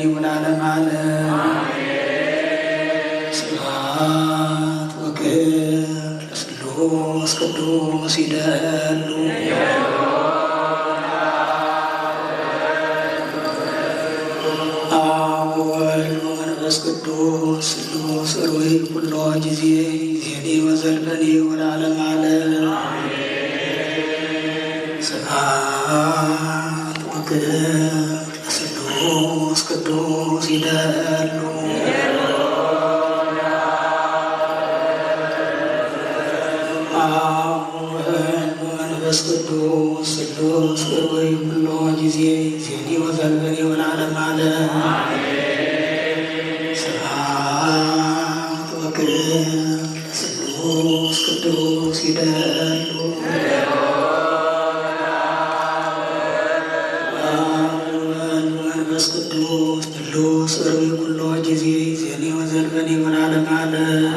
ወለዓለመ ዓለም። ስብሐት ወክብር ለስሉስ ቅዱስ ይደሉ አብ ወወልድ ወመንፈስ ቅዱስ ስሉስ ሩይ ኩሎ ጊዜ ዜኒ ወዘልፈኒ ወለዓለመ ዓለም። ስብሐት ወክብር ለስሉስ ቅዱስ ይደሉ አብ ወወልድ ወመንፈስ ቅዱስ ስሉስ ሩይ ኩሎ ጊዜ ዜኒ ወዘልፈኒ ወለዓለመ ዓለም። ስብሐት ወክብር ለስሉስ ቅዱስ ይደሉ ቅዱስ ስሉስ ሩይ ኩሎ ጊዜ ዜኒ ወዘልፈኒ ወለዓለመ ዓለም።